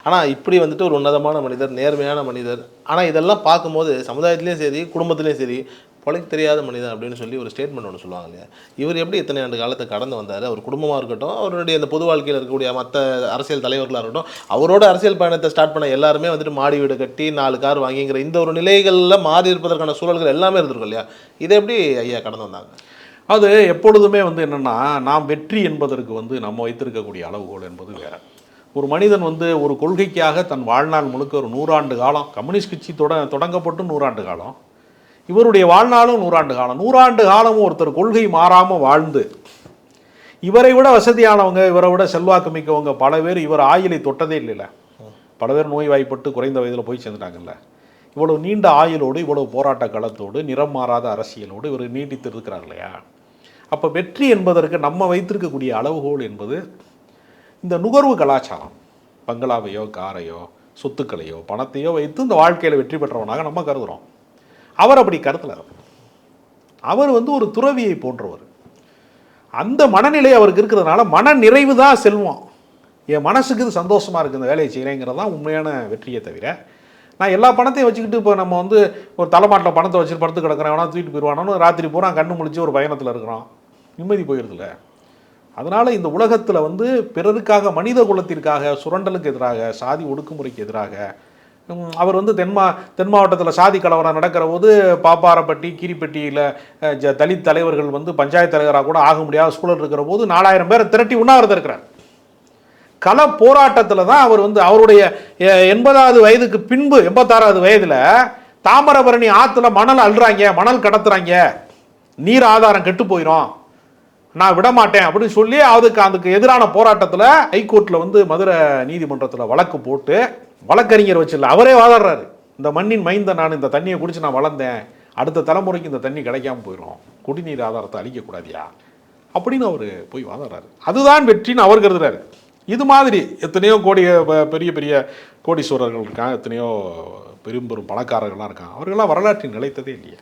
ஆனால் இப்படி வந்துட்டு ஒரு உன்னதமான மனிதர், நேர்மையான மனிதர். ஆனால் இதெல்லாம் பார்க்கும்போது சமுதாயத்திலையும் சரி, குடும்பத்திலையும் சரி, பொழைக்க தெரியாத மனிதன் அப்படின்னு சொல்லி ஒரு ஸ்டேட்மெண்ட் ஒன்று சொல்லுவாங்க இல்லையா? இவர் எப்படி இத்தனை ஆண்டு காலத்தை கடந்து வந்தார்? அவர் குடும்பமாக இருக்கட்டும், அவருடைய அந்த பொது வாழ்க்கையில் இருக்கக்கூடிய மற்ற அரசியல் தலைவர்களாக இருக்கட்டும், அவரோட அரசியல் பயணத்தை ஸ்டார்ட் பண்ண எல்லாருமே வந்துட்டு மாடி வீடு கட்டி 4 கார் வாங்கிங்கிற இந்த ஒரு நிலைகளில் மாறி இருப்பதற்கான சூழல்கள் எல்லாமே இருந்திருக்கும் இல்லையா? இதை எப்படி ஐயா கடந்து வந்தாங்க? அது எப்பொழுதுமே என்னென்னா, நாம் வெற்றி என்பதற்கு நம்ம வைத்திருக்கக்கூடிய அளவுகோல் என்பது வேறு. ஒரு மனிதன் ஒரு கொள்கைக்காக தன் வாழ்நாள் முழுக்க ஒரு 100 ஆண்டு காலம், கம்யூனிஸ்ட் கட்சி தொடங்கப்பட்டு 100 ஆண்டு காலம், இவருடைய வாழ்நாளும் 100 ஆண்டு காலம். 100 ஆண்டு காலமும் ஒருத்தர் கொள்கை மாறாமல் வாழ்ந்து, இவரை விட வசதியானவங்க, இவரை விட செல்வாக்கு மிக்கவங்க பல பேர் இவர் ஆயுளை தொட்டதே இல்லைல்ல. பல பேர் நோய்வாய்ப்பட்டு குறைந்த வயதில் போய் சேர்ந்துட்டாங்கல்ல. இவ்வளவு நீண்ட ஆயுளோடு, இவ்வளவு போராட்ட களத்தோடு, நிறம் மாறாத அரசியலோடு இவர் நீடித்து இருக்கிறார் இல்லையா? அப்போ வெற்றி என்பதற்கு நம்ம வைத்திருக்கக்கூடிய அளவுகோல் என்பது இந்த நுகர்வு கலாச்சாரம். பங்களாவையோ, காரையோ, சொத்துக்களையோ, பணத்தையோ வைத்து இந்த வாழ்க்கையில் வெற்றி பெற்றவனாக நம்ம கருதுகிறோம். அவர் அப்படி கருத்தில். அவர் ஒரு துறவியை போன்றவர். அந்த மனநிலை அவருக்கு இருக்கிறதுனால மன நிறைவு தான் செல்வம். என் மனசுக்கு இது சந்தோஷமாக இருக்குது, இந்த வேலையை செய்கிறேங்கிறது தான் உண்மையான வெற்றியை தவிர, நான் எல்லா பணத்தையும் வச்சுக்கிட்டு இப்போ நம்ம ஒரு தலைமாட்டில் பணத்தை வச்சுட்டு படுத்து கிடக்கிறேன், வேணா தூக்கிட்டு போயிடுவானு ராத்திரி பூரா கண்ணு முழிச்சு ஒரு பயணத்தில் இருக்கிறோம், நிம்மதி போயிடுதுல. அதனால் இந்த உலகத்தில் பிறருக்காக, மனித குலத்திற்காக, சுரண்டலுக்கு எதிராக, சாதி ஒடுக்குமுறைக்கு எதிராக அவர் தென் மாவட்டத்தில் சாதி கலவரம் நடக்கிற போது பாப்பாரப்பட்டி, கீரிப்பட்டியில் தலித் தலைவர்கள் பஞ்சாயத்து தலைவராக கூட ஆக முடியாத சூழல் இருக்கிற போது 4000 பேரை திரட்டி உண்ணாவிரதம் இருக்கிறார். கள போராட்டத்தில் தான் அவர் அவருடைய 80வது வயதுக்கு பின்பு, 86வது வயதில் தாமிரபரணி ஆற்றுல மணல் அள்ளுறாங்க, மணல் கடத்துறாங்க, நீர் ஆதாரம் கெட்டு போயிடும், நான் விடமாட்டேன் அப்படின்னு சொல்லி அதுக்கு எதிரான போராட்டத்தில் ஹைகோர்ட்டில் மதுரை நீதிமன்றத்தில் வழக்கு போட்டு வழக்கறிஞர் வச்சிடல, அவரே வாதாடுறாரு. இந்த மண்ணின் மைந்த நான், இந்த தண்ணியை குடிச்சு நான் வளர்ந்தேன், அடுத்த தலைமுறைக்கு இந்த தண்ணி கிடைக்காம போயிடும், குடிநீர் ஆதாரத்தை அழிக்கக்கூடாதியா அப்படின்னு அவர் போய் வாதாடுறாரு. அதுதான் வெற்றின்னு அவர் கருதுறாரு. இது மாதிரி எத்தனையோ பெரிய பெரிய கோடீஸ்வரர்கள் இருக்காங்க, எத்தனையோ பெரும் பணக்காரர்கள்லாம் இருக்காங்க. அவர்களெல்லாம் வரலாற்றில் நிலைத்ததே இல்லையே.